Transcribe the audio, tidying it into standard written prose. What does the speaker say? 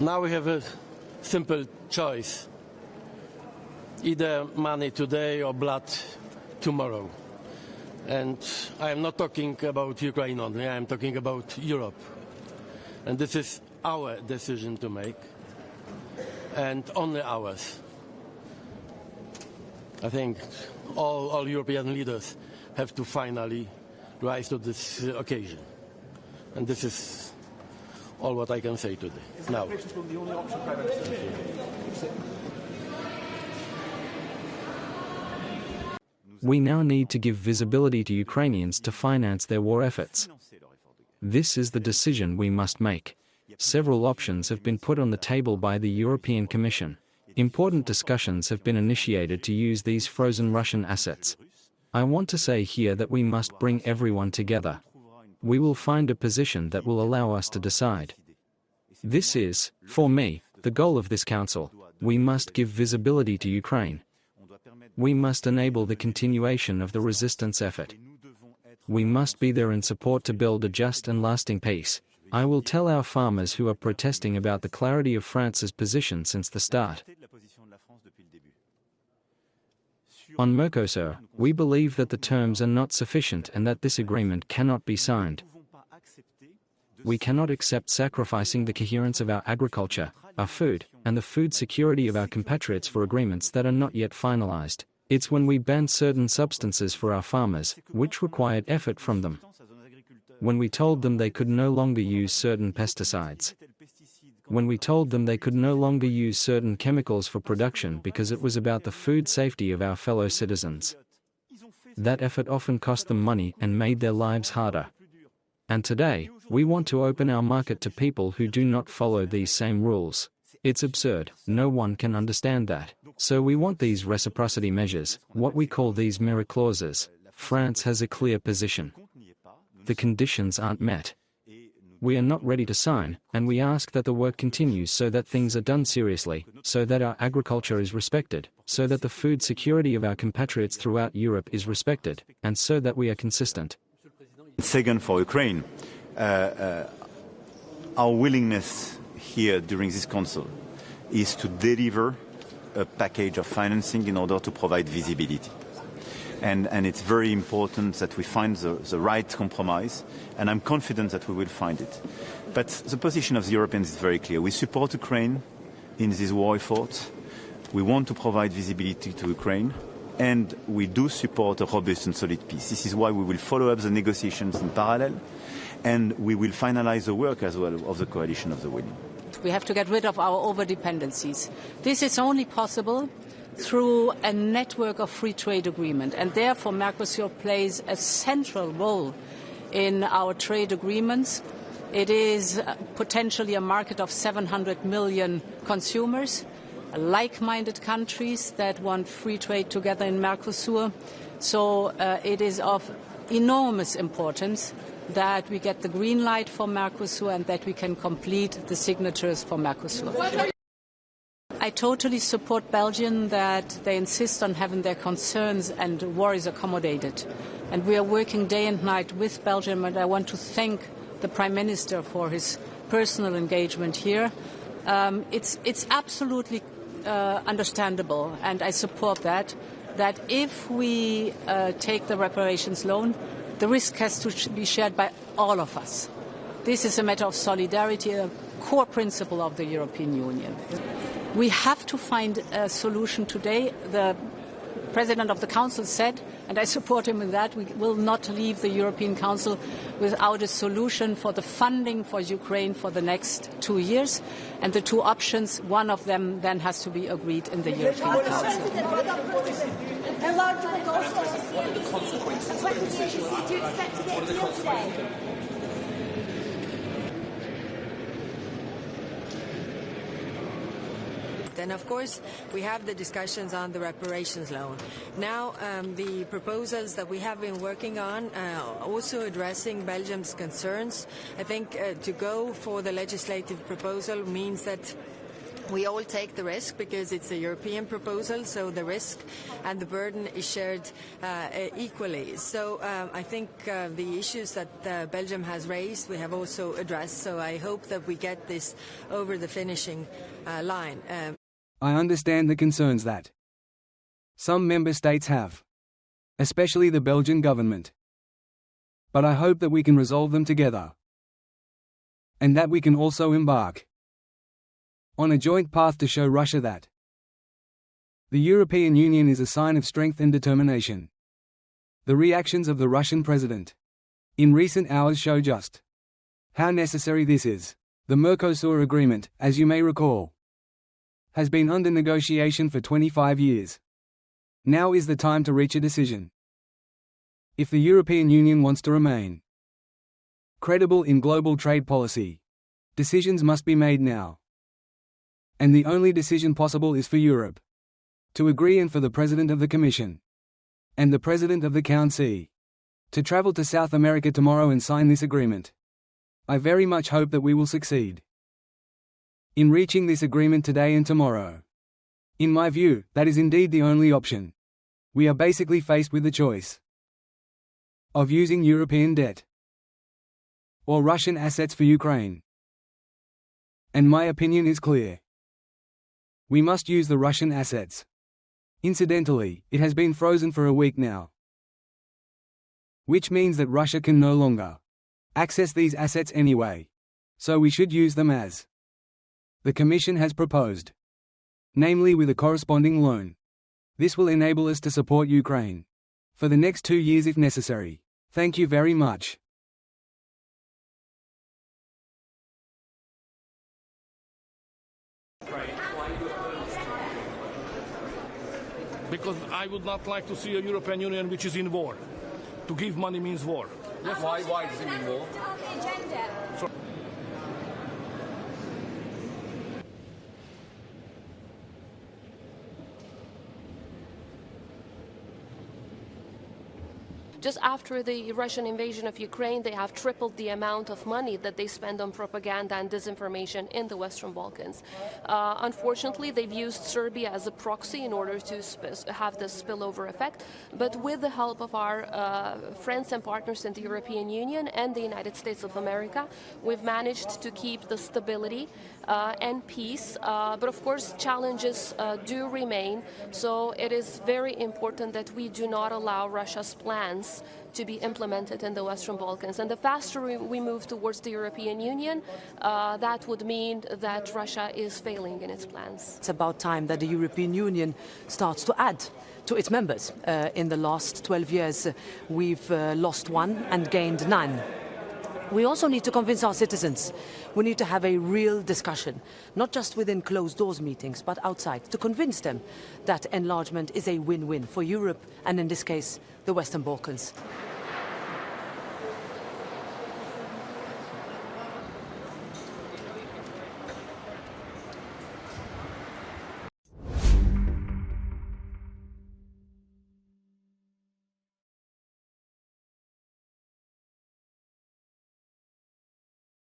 Now we have a simple choice. Either money today or blood tomorrow. And I am not talking about Ukraine only, I am talking about Europe. And this is our decision to make, and only ours. I think all European leaders have to finally rise to this occasion. And this is all what I can say today. Now. We now need to give visibility to Ukrainians to finance their war efforts. This is the decision we must make. Several options have been put on the table by the European Commission. Important discussions have been initiated to use these frozen Russian assets. I want to say here that we must bring everyone together. We will find a position that will allow us to decide. This is, for me, the goal of this Council. We must give visibility to Ukraine. We must enable the continuation of the resistance effort. We must be there in support to build a just and lasting peace. I will tell our farmers who are protesting about the clarity of France's position since the start. On Mercosur, we believe that the terms are not sufficient and that this agreement cannot be signed. We cannot accept sacrificing the coherence of our agriculture, our food, and the food security of our compatriots for agreements that are not yet finalized. It's when we ban certain substances for our farmers, which required effort from them. When we told them they could no longer use certain pesticides. When we told them they could no longer use certain chemicals for production because it was about the food safety of our fellow citizens. That effort often cost them money and made their lives harder. And today, we want to open our market to people who do not follow these same rules. It's absurd, no one can understand that. So we want these reciprocity measures, what we call these mirror clauses. France has a clear position. The conditions aren't met. We are not ready to sign, and we ask that the work continues so that things are done seriously, so that our agriculture is respected, so that the food security of our compatriots throughout Europe is respected, and so that we are consistent. Second, for Ukraine, our willingness here during this Council is to deliver a package of financing in order to provide visibility. And it's very important that we find the right compromise, and I'm confident that we will find it. But the position of the Europeans is very clear. We support Ukraine in this war effort. We want to provide visibility to Ukraine, and we do support a robust and solid peace. This is why we will follow up the negotiations in parallel, and we will finalize the work as well of the coalition of the willing. We have to get rid of our over-dependencies. This is only possible through a network of free trade agreement, and therefore Mercosur plays a central role in our trade agreements. It is potentially a market of 700 million consumers, like-minded countries that want free trade together in Mercosur. So it is of enormous importance that we get the green light for Mercosur and that we can complete the signatures for Mercosur. I totally support Belgium that they insist on having their concerns and worries accommodated. And we are working day and night with Belgium, and I want to thank the Prime Minister for his personal engagement here. It's absolutely understandable, and I support that if we take the reparations loan, the risk has to be shared by all of us. This is a matter of solidarity, a core principle of the European Union. We have to find a solution today. The President of the Council said, and I support him in that, we will not leave the European Council without a solution for the funding for Ukraine for the next 2 years. And the two options, one of them then has to be agreed in the European Council. What are the consequences of the decision? What are the consequences? And of course, we have the discussions on the reparations loan. Now, the proposals that we have been working on, also addressing Belgium's concerns, I think to go for the legislative proposal means that We all take the risk because it's a European proposal, so the risk and the burden is shared equally. So I think the issues that Belgium has raised, we have also addressed, so I hope that we get this over the finishing line. I understand the concerns that some member states have, especially the Belgian government. But I hope that we can resolve them together, and that we can also embark on a joint path to show Russia that the European Union is a sign of strength and determination. The reactions of the Russian president in recent hours show just how necessary this is. The Mercosur agreement, as you may recall, has been under negotiation for 25 years. Now is the time to reach a decision. If the European Union wants to remain credible in global trade policy, decisions must be made now. And the only decision possible is for Europe to agree and for the President of the Commission and the President of the Council to travel to South America tomorrow and sign this agreement. I very much hope that we will succeed in reaching this agreement today and tomorrow. In my view, that is indeed the only option. We are basically faced with the choice of using European debt or Russian assets for Ukraine. And my opinion is clear. We must use the Russian assets. Incidentally, it has been frozen for a week now, which means that Russia can no longer access these assets anyway. So we should use them as the Commission has proposed, namely with a corresponding loan. This will enable us to support Ukraine for the next 2 years if necessary. Thank you very much. Because I would not like to see a European Union which is in war. To give money means war. Yes. Why does it mean war? Just after the Russian invasion of Ukraine, they have tripled the amount of money that they spend on propaganda and disinformation in the Western Balkans. Unfortunately, they've used Serbia as a proxy in order to have this spillover effect. But with the help of our friends and partners in the European Union and the United States of America, we've managed to keep the stability and peace. But of course, challenges do remain. So it is very important that we do not allow Russia's plans to be implemented in the Western Balkans. And the faster we move towards the European Union, that would mean that Russia is failing in its plans. It's about time that the European Union starts to add to its members. In the last 12 years, we've lost one and gained none. We also need to convince our citizens. We need to have a real discussion, not just within closed doors meetings, but outside, to convince them that enlargement is a win-win for Europe and, in this case, the Western Balkans.